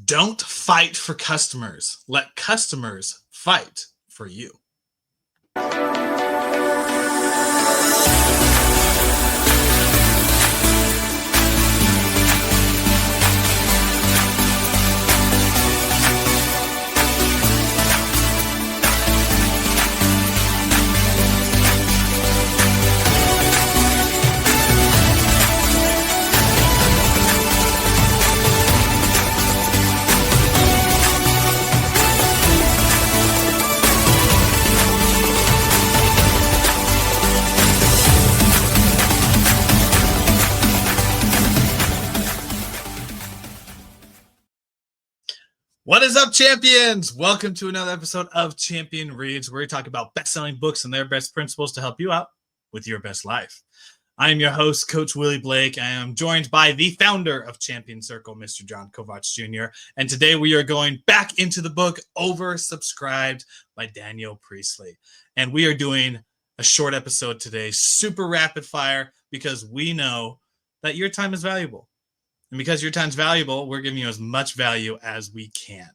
Don't fight for customers. Let customers fight for you. What is up, champions? Welcome to another episode of Champion Reads, where we talk about best-selling books and their best principles to help you out with your best life. I am your host, Coach Willie Blake. I am joined by the founder of Champion Circle, Mr. John Kovacs Jr. And today we are going back into the book Oversubscribed by Daniel Priestley. And we are doing a short episode today, super rapid fire, because we know that your time is valuable. And because your time's valuable, we're giving you as much value as we can.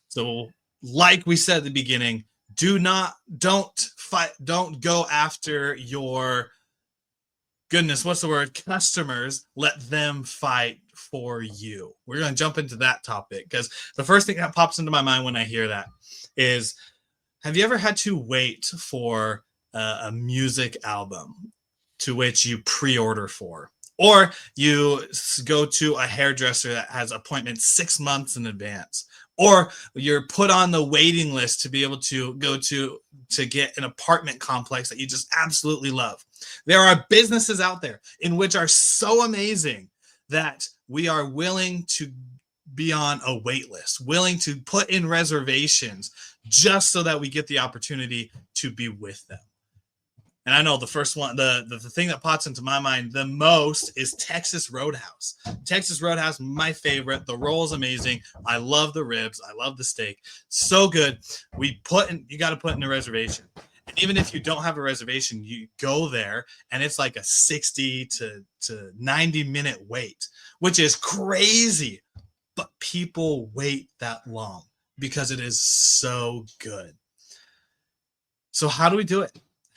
So like we said at the beginning, don't go after your customers. Let them fight for you. We're going to jump into that topic because the first thing that pops into my mind when I hear that is, have you ever had to wait for a music album to which you pre-order for? Or you go to a hairdresser that has appointments 6 months in advance. Or you're put on the waiting list to be able to go to get an apartment complex that you just absolutely love. There are businesses out there in which are so amazing that we are willing to be on a wait list, willing to put in reservations just so that we get the opportunity to be with them. And I know the first one, the thing that pops into my mind the most is Texas Roadhouse. Texas Roadhouse, my favorite. The roll is amazing. I love the ribs. I love the steak. So good. You got to put in a reservation. And even if you don't have a reservation, you go there and it's like a 60 to 90 minute wait, which is crazy. But people wait that long because it is so good. So how do we do it?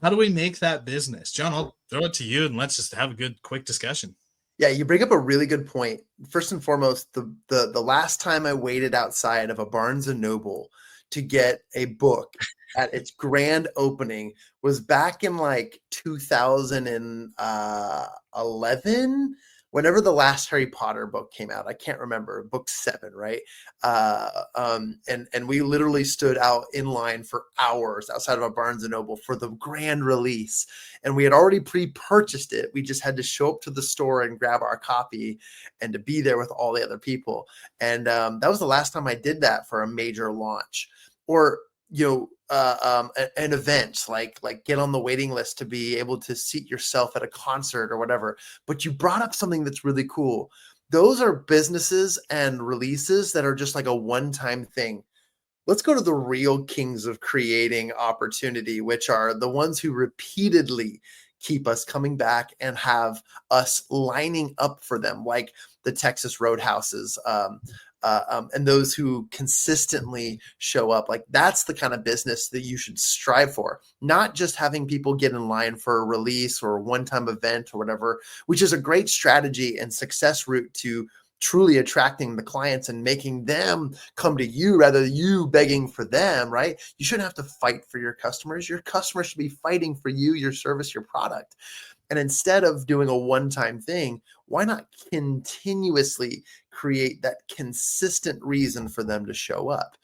How do we make that business? John, I'll throw it to you and let's just have a good, quick discussion. Yeah, you bring up a really good point. First and foremost, the last time I waited outside of a Barnes & Noble to get a book at its grand opening was back in like 2011, whenever the last Harry Potter book came out. I can't remember, book 7, right? And we literally stood out in line for hours outside of a Barnes & Noble for the grand release. And we had already pre-purchased it. We just had to show up to the store and grab our copy and to be there with all the other people. And that was the last time I did that for a major launch. Or, an event like get on the waiting list to be able to seat yourself at a concert or whatever. But you brought up something that's really cool. Those are businesses and releases that are just like a one-time thing. Let's go to the real kings of creating opportunity, which are the ones who repeatedly keep us coming back and have us lining up for them, like the Texas Roadhouses, and those who consistently show up. Like, that's the kind of business that you should strive for, not just having people get in line for a release or a one-time event or whatever, which is a great strategy and success route to truly attracting the clients and making them come to you rather than you begging for them, right? You shouldn't have to fight for your customers. Your customers should be fighting for you, your service, your product. And instead of doing a one-time thing, why not continuously create that consistent reason for them to show up?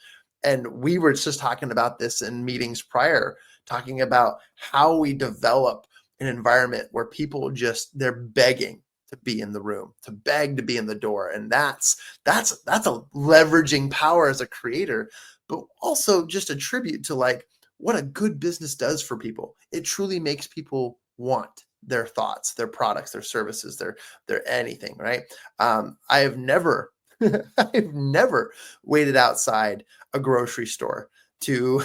And we were just talking about this in meetings prior, talking about how we develop an environment where people they're begging to be in the room, to beg to be in the door. And that's a leveraging power as a creator, but also just a tribute to like what a good business does for people. It truly makes people want their thoughts, their products, their services, their anything, right? I've never waited outside a grocery store to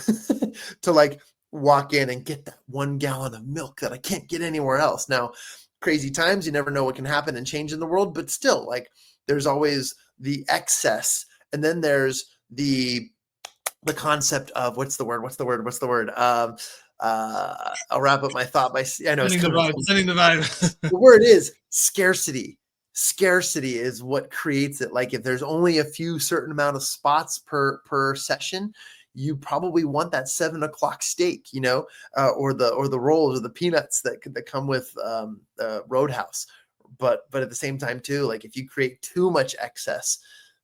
like walk in and get that 1 gallon of milk that I can't get anywhere else. Now, crazy times, you never know what can happen and change in the world, but still, like, there's always the excess And then there's the concept of what's the word? I'll wrap up my thought by, I know it's Sending the coming vibe. from, Sending the vibe. the word is scarcity. Scarcity is what creates it. Like if there's only a few certain amount of spots per session, you probably want that 7 o'clock steak, or the rolls or the peanuts that come with Roadhouse. But at the same time too, like if you create too much excess,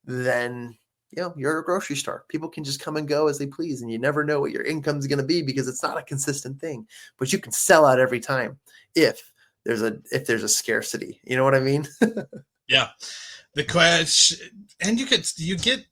then you're a grocery store. People can just come and go as they please, and you never know what your income is going to be because it's not a consistent thing. But you can sell out every time if there's a scarcity. You know what I mean? Yeah. The question, and you get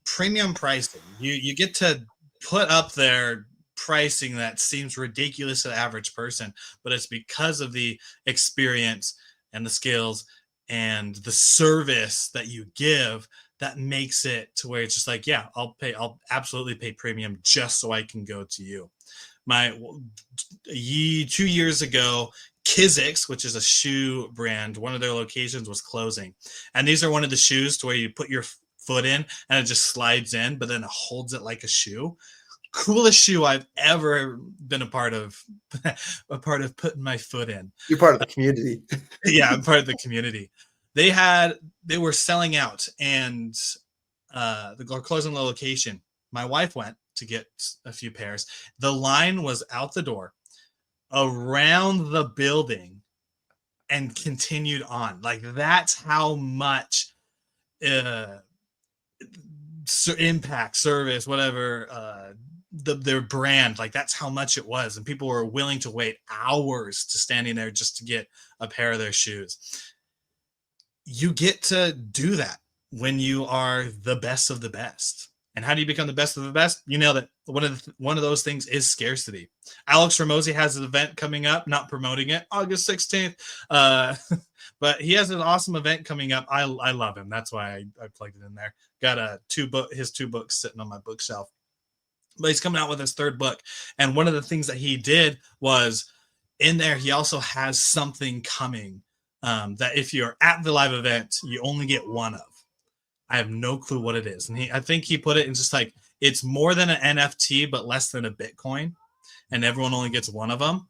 premium pricing. You get to put up there pricing that seems ridiculous to the average person, but it's because of the experience and the skills and the service that you give that makes it to where it's just like, yeah, I'll absolutely pay premium just so I can go to you. 2 years ago, Kizik's, which is a shoe brand, one of their locations was closing. And these are one of the shoes to where you put your foot in and it just slides in, but then it holds it like a shoe. Coolest shoe I've ever been a part of putting my foot in. You're part of the community. Yeah, I'm part of the community. They were selling out, and they're closing the location. My wife went to get a few pairs. The line was out the door, around the building, and continued on. Like that's how much impact, service, whatever, their brand, like that's how much it was. And people were willing to wait hours to standing there just to get a pair of their shoes. You get to do that when you are the best of the best. And how do you become the best of the best? You nailed it. One of those things is scarcity. Alex Hormozi has an event coming up, not promoting it, August 16th. But he has an awesome event coming up. I love him. That's why I plugged it in there. Got his two books sitting on my bookshelf. But he's coming out with his third book. And one of the things that he did was in there, he also has something coming that if you're at the live event, you only get one of. I have no clue what it is. And I think he put it in just like, it's more than an NFT, but less than a Bitcoin. And everyone only gets one of them.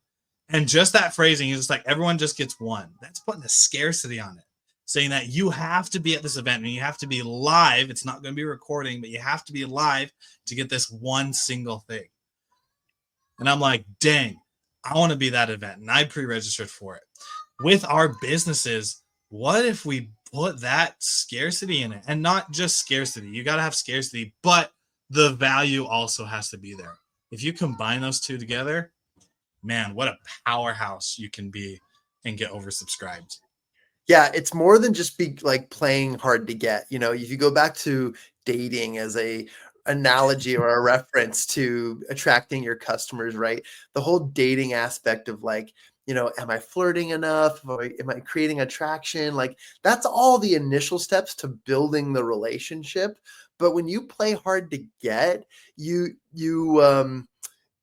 And just that phrasing, he's just like, everyone just gets one. That's putting a scarcity on it, saying that you have to be at this event and you have to be live. It's not going to be recording, but you have to be live to get this one single thing. And I'm like, dang, I want to be that event. And I pre-registered for it. With our businesses, what if we put that scarcity in it? And not just scarcity. You got to have scarcity, but the value also has to be there. If you combine those two together, man, what a powerhouse you can be and get oversubscribed. Yeah, it's more than just be like playing hard to get. If you go back to dating as a analogy or a reference to attracting your customers, right? The whole dating aspect of like, am I flirting enough? Am I creating attraction? Like that's all the initial steps to building the relationship. But when you play hard to get,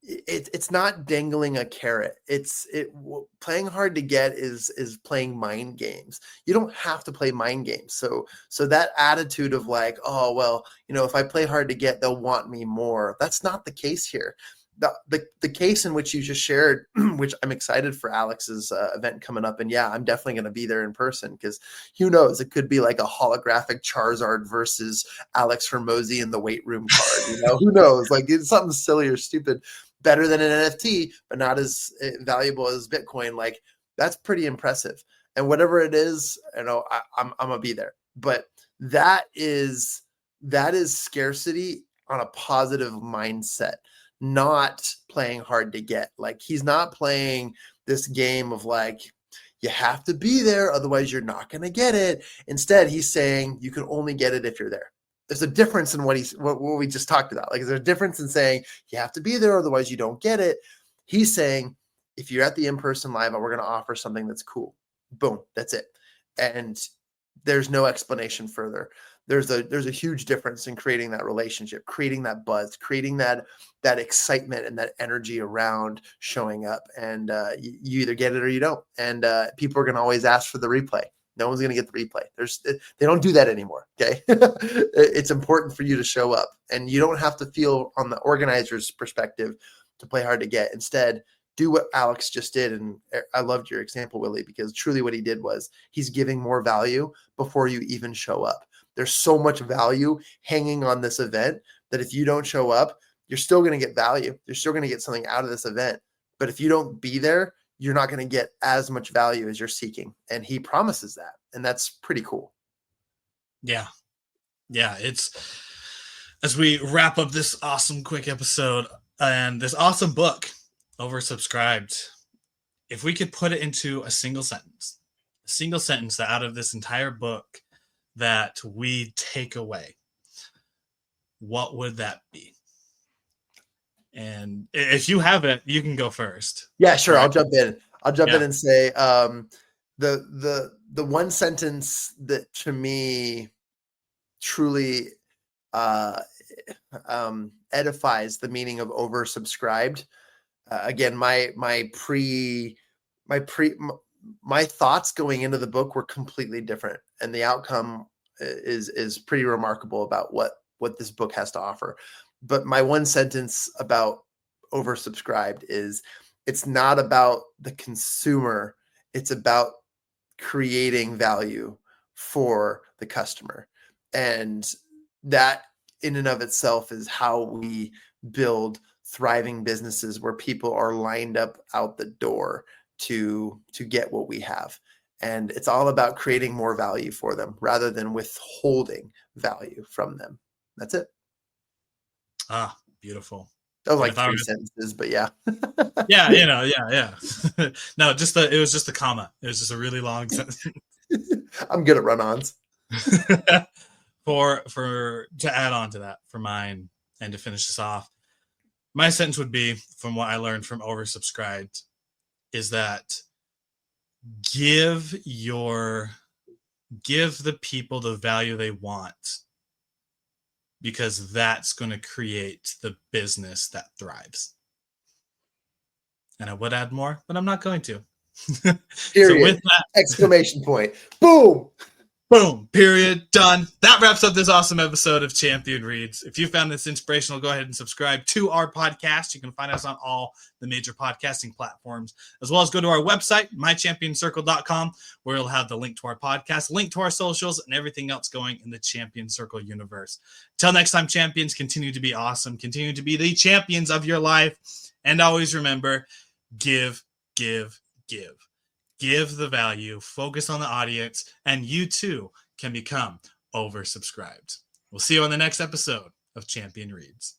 it's not dangling a carrot. Playing hard to get is playing mind games. You don't have to play mind games. So that attitude of like, oh, well, if I play hard to get, they'll want me more. That's not the case here. The case in which you just shared, which I'm excited for Alex's event coming up. And yeah, I'm definitely going to be there in person because who knows, it could be like a holographic Charizard versus Alex Hormozi in the weight room card. Who knows? Like it's something silly or stupid, better than an NFT, but not as valuable as Bitcoin. Like that's pretty impressive. And whatever it is, I'm going to be there. But that is scarcity on a positive mindset. Not playing hard to get. Like he's not playing this game of like, you have to be there, otherwise you're not going to get it. Instead, he's saying you can only get it if you're there. There's a difference in what we just talked about. Like there's a difference in saying you have to be there, otherwise you don't get it. He's saying if you're at the in-person live, we're going to offer something that's cool. Boom, that's it. And there's no explanation further. There's a huge difference in creating that relationship, creating that buzz, creating that excitement and that energy around showing up. And you either get it or you don't. And people are going to always ask for the replay. No one's going to get the replay. They don't do that anymore. Okay. It's important for you to show up, and you don't have to feel on the organizer's perspective to play hard to get. Instead, do what Alex just did. And I loved your example, Willie, because truly what he did was he's giving more value before you even show up. There's so much value hanging on this event that if you don't show up, you're still going to get value. You're still going to get something out of this event. But if you don't be there, you're not going to get as much value as you're seeking. And he promises that. And that's pretty cool. Yeah. Yeah. It's, as we wrap up this awesome quick episode and this awesome book, Oversubscribed, if we could put it into a single sentence that out of this entire book that we take away, what would that be? And if you have it, you can go first. Yeah, sure. I'll jump in. In and say the one sentence that to me truly edifies the meaning of oversubscribed. Again, my thoughts going into the book were completely different, and the outcome is pretty remarkable about what this book has to offer. But my one sentence about oversubscribed is, it's not about the consumer, it's about creating value for the customer. And that in and of itself is how we build thriving businesses where people are lined up out the door to get what we have. And it's all about creating more value for them rather than withholding value from them. That's it. Ah, beautiful. That was like 3 sentences, but yeah. Yeah. No, it was just a comma. It was just a really long sentence. I'm good at run-ons. To add on to that for mine and to finish this off, my sentence would be, from what I learned from Oversubscribed, is that give the people the value they want, because that's going to create the business that thrives. And I would add more, but I'm not going to. Period. So with that, exclamation point. Boom. Boom. Period. Done. That wraps up this awesome episode of Champion Reads. If you found this inspirational, go ahead and subscribe to our podcast. You can find us on all the major podcasting platforms, as well as go to our website, mychampionscircle.com, where you'll have the link to our podcast, link to our socials, and everything else going in the Champion Circle universe. Till next time, champions, continue to be awesome. Continue to be the champions of your life. And always remember, give, give, give. Give the value, focus on the audience, and you too can become oversubscribed. We'll see you on the next episode of Champion Reads.